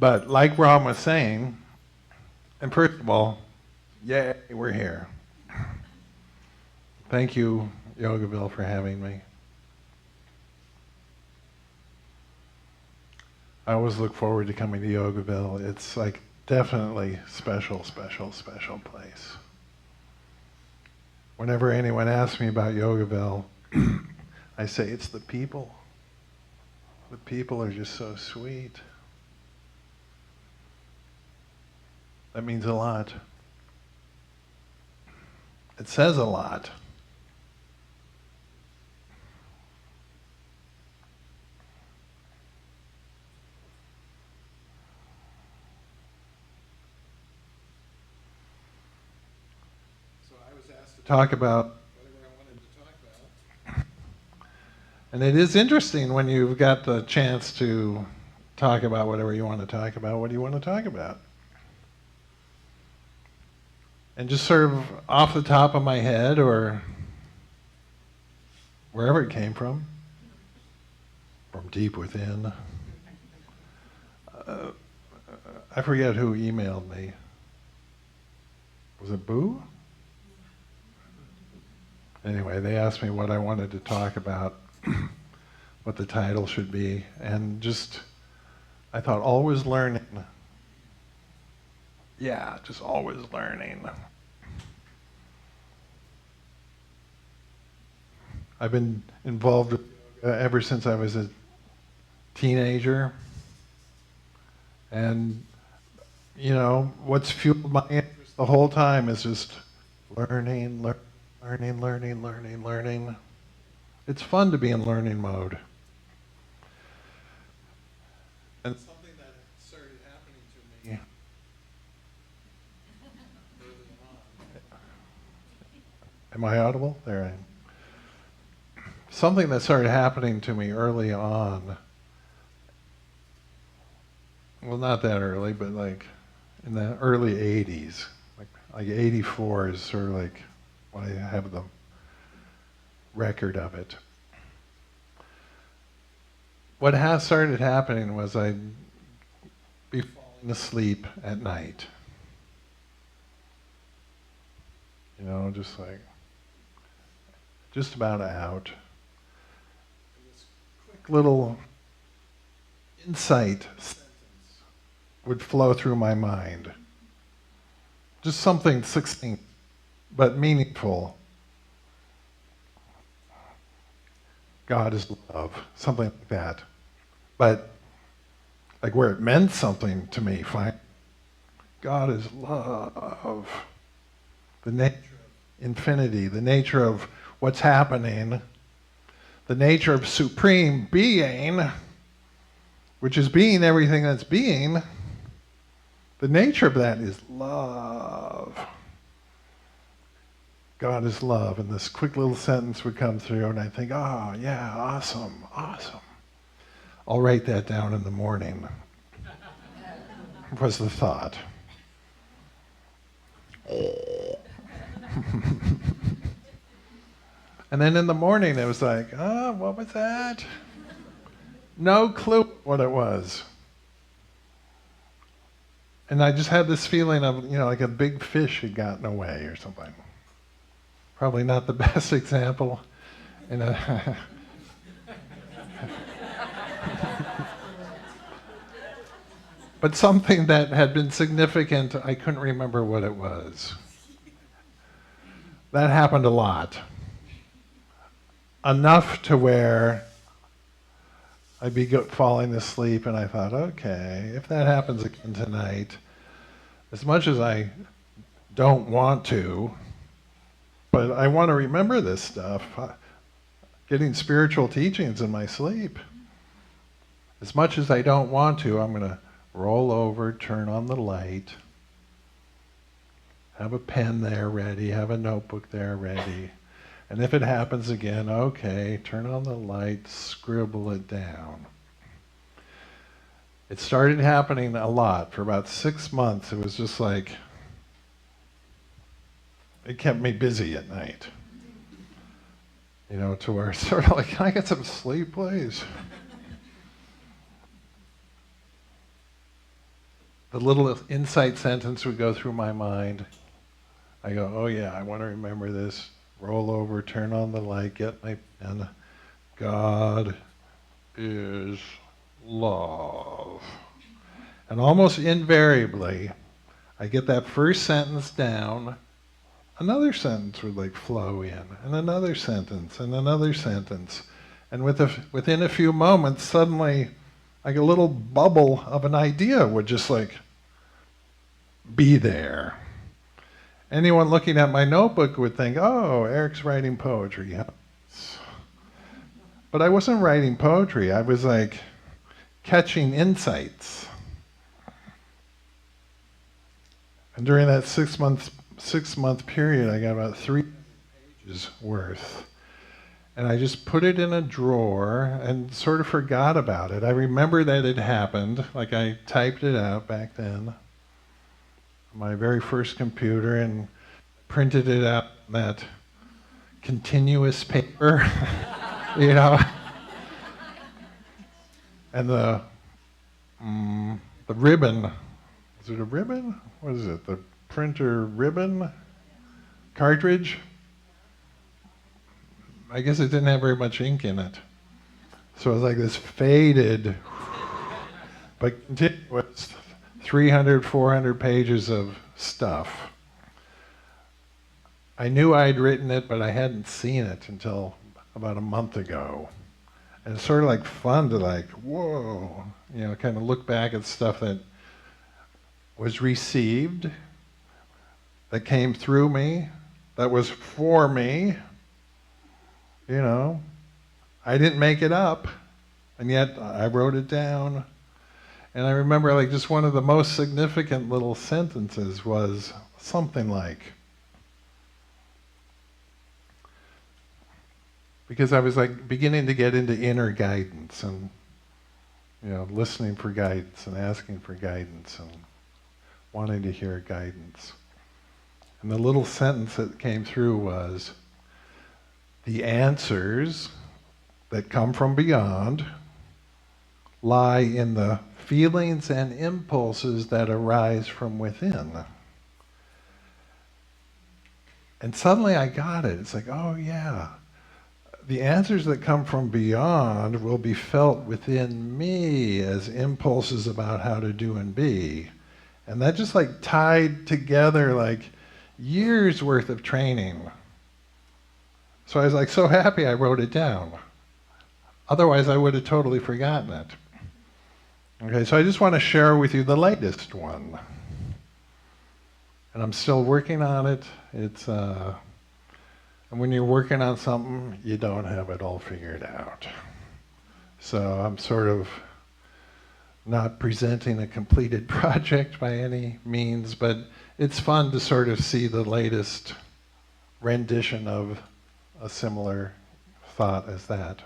But like Ram was saying, and first of all, yay, we're here. Thank you, Yogaville, for having me. I always look forward to coming to Yogaville. It's like definitely special, special, special place. Whenever anyone asks me about Yogaville, I say it's the people. The people are just so sweet. That means a lot. It says a lot. So I was asked to talk about whatever I wanted to talk about. And it is interesting when you've got the chance to talk about whatever you want to talk about. What do you want to talk about? And just sort of off the top of my head or wherever it came from deep within. I forget who emailed me. Was it Boo? Anyway, they asked me what I wanted to talk about, what the title should be, and just, I thought, always learning. Yeah, just always learning. I've been involved with yoga ever since I was a teenager. And, you know, what's fueled my interest the whole time is just learning. It's fun to be in learning mode. And something that started happening to me early on. Am I audible? There I am. Something that started happening to me early on, well, not that early, but like in the early 80s, like 84 is sort of like when I have the record of it. What has started happening was I'd be falling asleep at night. You know, just like, just about out. And this quick little insight sentence would flow through my mind. Just something succinct, but meaningful. God is love, something like that. But like where it meant something to me, fine. God is love. The nature of infinity, the nature of what's happening, the nature of supreme being, which is being everything that's being, the nature of that is love. God is love, and this quick little sentence would come through, and I think, oh, yeah, awesome. I'll write that down in the morning, was the thought. And then in the morning, it was like, oh, what was that? No clue what it was. And I just had this feeling of, you know, like a big fish had gotten away or something. Probably not the best example in a but something that had been significant, I couldn't remember what it was. That happened a lot. Enough to where I'd be falling asleep and I thought, okay, if that happens again tonight, as much as I don't want to, but I want to remember this stuff. Getting spiritual teachings in my sleep. As much as I don't want to, I'm going to roll over, turn on the light, have a pen there ready, have a notebook there ready. And if it happens again, okay, turn on the light, scribble it down. It started happening a lot. For about 6 months, it was just like, it kept me busy at night. You know, to where it's sort of like, can I get some sleep, please? the little insight sentence would go through my mind. I go, oh yeah, I want to remember this. Roll over, turn on the light, get my pen. God is love. And almost invariably, I get that first sentence down, another sentence would like flow in, and another sentence, and another sentence. And within a few moments, suddenly, like a little bubble of an idea would just like be there. Anyone looking at my notebook would think, oh, Eric's writing poetry. But I wasn't writing poetry. I was like catching insights. And during that 6 month period, I got about 3 pages worth. And I just put it in a drawer and sort of forgot about it. I remember that it happened, like I typed it out back then, my very first computer, and printed it out on that continuous paper, you know. And the ribbon, is it a ribbon? What is it? The printer ribbon cartridge? I guess it didn't have very much ink in it. So it was like this faded, but continuous 300, 400 pages of stuff. I knew I'd written it, but I hadn't seen it until about a month ago. And it's sort of like fun to like, whoa, you know, kind of look back at stuff that was received, that came through me, that was for me. You know, I didn't make it up, and yet I wrote it down. And I remember like just one of the most significant little sentences was something like, because I was like beginning to get into inner guidance and, you know, listening for guidance and asking for guidance and wanting to hear guidance. And the little sentence that came through was, the answers that come from beyond lie in the feelings and impulses that arise from within. And suddenly I got it. It's like, oh yeah, the answers that come from beyond will be felt within me as impulses about how to do and be. And that just like tied together like years worth of training. So I was like so happy I wrote it down. Otherwise I would have totally forgotten it. Okay, so I just want to share with you the latest one. And I'm still working on it. It's and when you're working on something, you don't have it all figured out. So I'm sort of not presenting a completed project by any means, but it's fun to sort of see the latest rendition of a similar thought as that.